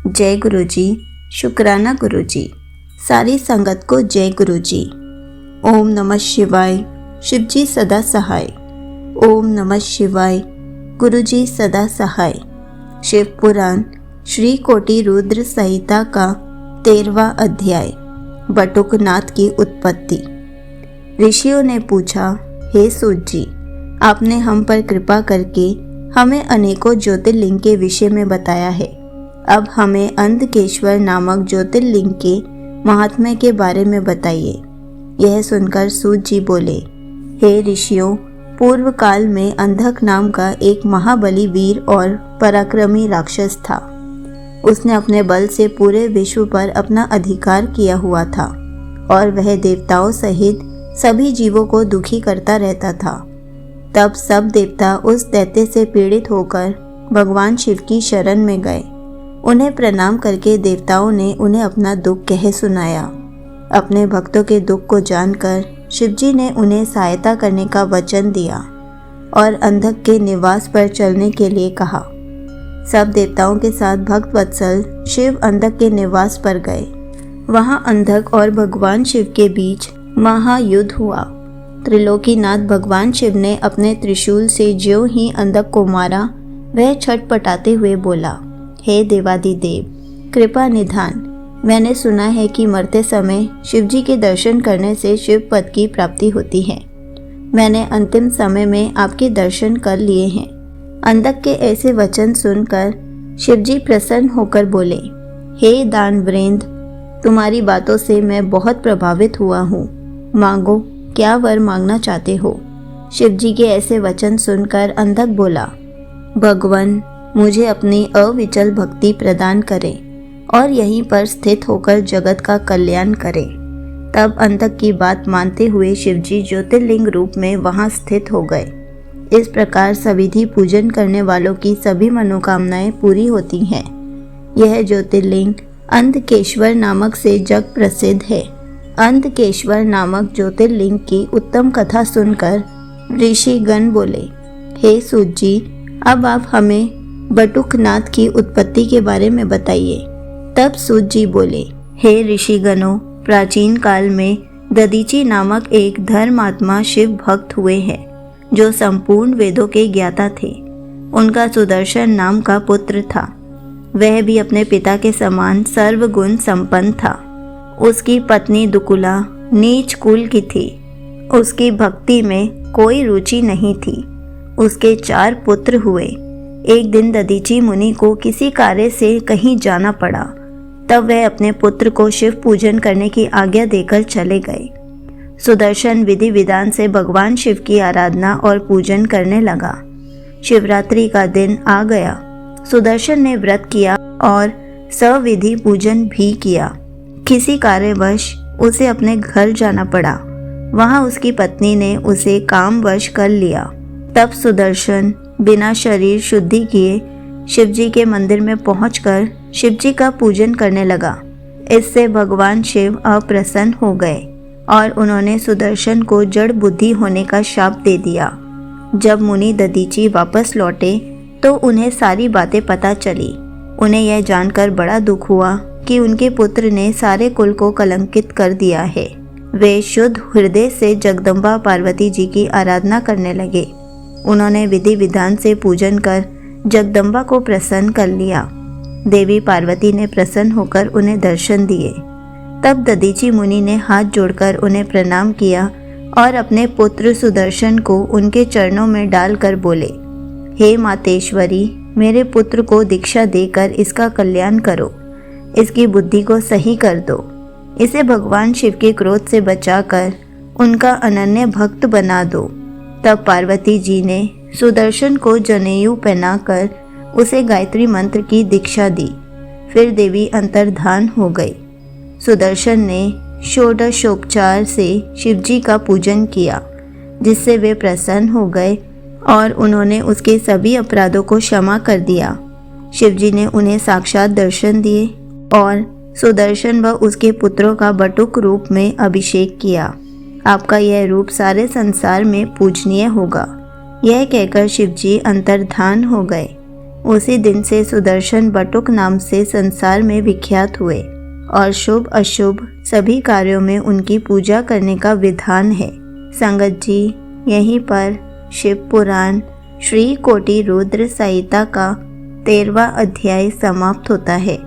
जय गुरु जी। शुक्राना गुरु जी। सारी संगत को जय गुरु जी। ओम नमः शिवाय। शिव जी सदा सहाय। ओम नमः शिवाय। गुरु जी सदा सहाय। शिव पुराण श्री कोटि रुद्र संहिता का 13वां अध्याय, बटुकनाथ की उत्पत्ति। ऋषियों ने पूछा, हे सूत जी, आपने हम पर कृपा करके हमें अनेकों ज्योतिर्लिंग के विषय में बताया है। अब हमें अंधकेश्वर नामक ज्योतिर्लिंग के महात्म्य के बारे में बताइए। यह सुनकर सूत जी बोले, हे ऋषियों, पूर्व काल में अंधक नाम का एक महाबली वीर और पराक्रमी राक्षस था। उसने अपने बल से पूरे विश्व पर अपना अधिकार किया हुआ था और वह देवताओं सहित सभी जीवों को दुखी करता रहता था। तब सब देवता उस दैत्य से पीड़ित होकर भगवान शिव की शरण में गए। उन्हें प्रणाम करके देवताओं ने उन्हें अपना दुख कह सुनाया। अपने भक्तों के दुख को जानकर शिवजी ने उन्हें सहायता करने का वचन दिया और अंधक के निवास पर चलने के लिए कहा। सब देवताओं के साथ भक्त वत्सल शिव अंधक के निवास पर गए। वहां अंधक और भगवान शिव के बीच महायुद्ध हुआ। त्रिलोकीनाथ भगवान शिव ने अपने त्रिशूल से ज्यों ही अंधक को मारा, वह छटपटाते हुए बोला, हे देवादिदेव, कृपा निधान, मैंने सुना है कि मरते समय शिवजी के दर्शन करने से शिव पद की प्राप्ति होती है। मैंने अंतिम समय में आपके दर्शन कर लिए हैं। अंधक के ऐसे वचन सुनकर शिवजी प्रसन्न होकर बोले, हे दानवेंद्र, तुम्हारी बातों से मैं बहुत प्रभावित हुआ हूँ। मांगो, क्या वर मांगना चाहते हो? शिवजी के ऐसे वचन सुनकर अंधक बोला, भगवान, मुझे अपनी अविचल भक्ति प्रदान करें और यहीं पर स्थित होकर जगत का कल्याण करें। तब अंधक की बात मानते हुए शिवजी ज्योतिर्लिंग रूप में वहां स्थित हो गए। इस प्रकार सविधि पूजन करने वालों की सभी मनोकामनाएं पूरी होती हैं। यह ज्योतिर्लिंग अंधकेश्वर नामक से जग प्रसिद्ध है। अंधकेश्वर नामक ज्योतिर्लिंग की उत्तम कथा सुनकर ऋषि गण बोले, हे सूत जी, अब आप हमें बटुकनाथ की उत्पत्ति के बारे में बताइए। तब सूत जी बोले, हे ऋषिगणों, प्राचीन काल में दधीचि नामक एक धर्मात्मा शिव भक्त हुए हैं, जो संपूर्ण वेदों के ज्ञाता थे। उनका सुदर्शन नाम का पुत्र था। वह भी अपने पिता के समान सर्वगुण संपन्न था। उसकी पत्नी दुकुला नीच कुल की थी। उसकी भक्ति में कोई रुचि नहीं थी। उसके 4 पुत्र हुए। एक दिन दधीचि मुनि को किसी कार्य से कहीं जाना पड़ा। तब वह अपने पुत्र को शिव पूजन करने की आज्ञा देकर चले गए। सुदर्शन विधि विधान से भगवान शिव की आराधना और पूजन करने लगा। शिवरात्रि का दिन आ गया। सुदर्शन ने व्रत किया और सविधि पूजन भी किया। किसी कार्यवश उसे अपने घर जाना पड़ा। वहां उसकी पत्नी ने उसे कामवश कर लिया। तब सुदर्शन बिना शरीर शुद्धि किए शिवजी के मंदिर में पहुंचकर शिवजी का पूजन करने लगा। इससे भगवान शिव अप्रसन्न हो गए और उन्होंने सुदर्शन को जड़ बुद्धि होने का शाप दे दिया। जब मुनि दधीचि वापस लौटे तो उन्हें सारी बातें पता चली। उन्हें यह जानकर बड़ा दुख हुआ कि उनके पुत्र ने सारे कुल को कलंकित कर दिया है। वे शुद्ध हृदय से जगदम्बा पार्वती जी की आराधना करने लगे। उन्होंने विधि विधान से पूजन कर जगदम्बा को प्रसन्न कर लिया। देवी पार्वती ने प्रसन्न होकर उन्हें दर्शन दिए। तब दधीचि मुनि ने हाथ जोड़कर उन्हें प्रणाम किया और अपने पुत्र सुदर्शन को उनके चरणों में डालकर बोले, हे मातेश्वरी, मेरे पुत्र को दीक्षा देकर इसका कल्याण करो। इसकी बुद्धि को सही कर दो। इसे भगवान शिव के क्रोध से बचाकर उनका अनन्य भक्त बना दो। तब पार्वती जी ने सुदर्शन को जनेऊ पहनाकर उसे गायत्री मंत्र की दीक्षा दी। फिर देवी अंतर्धान हो गई। सुदर्शन ने षोडशोपचार से शिवजी का पूजन किया, जिससे वे प्रसन्न हो गए और उन्होंने उसके सभी अपराधों को क्षमा कर दिया। शिवजी ने उन्हें साक्षात दर्शन दिए और सुदर्शन व उसके पुत्रों का बटुक रूप में अभिषेक किया। आपका यह रूप सारे संसार में पूजनीय होगा। यह कहकर शिवजी अंतर्धान हो गए। उसी दिन से सुदर्शन बटुक नाम से संसार में विख्यात हुए और शुभ अशुभ सभी कार्यों में उनकी पूजा करने का विधान है। संगत जी, यहीं पर शिव पुराण श्री कोटि रुद्र संहिता का 13वां अध्याय समाप्त होता है।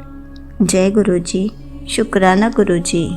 जय गुरु जी। शुक्राना गुरु जी।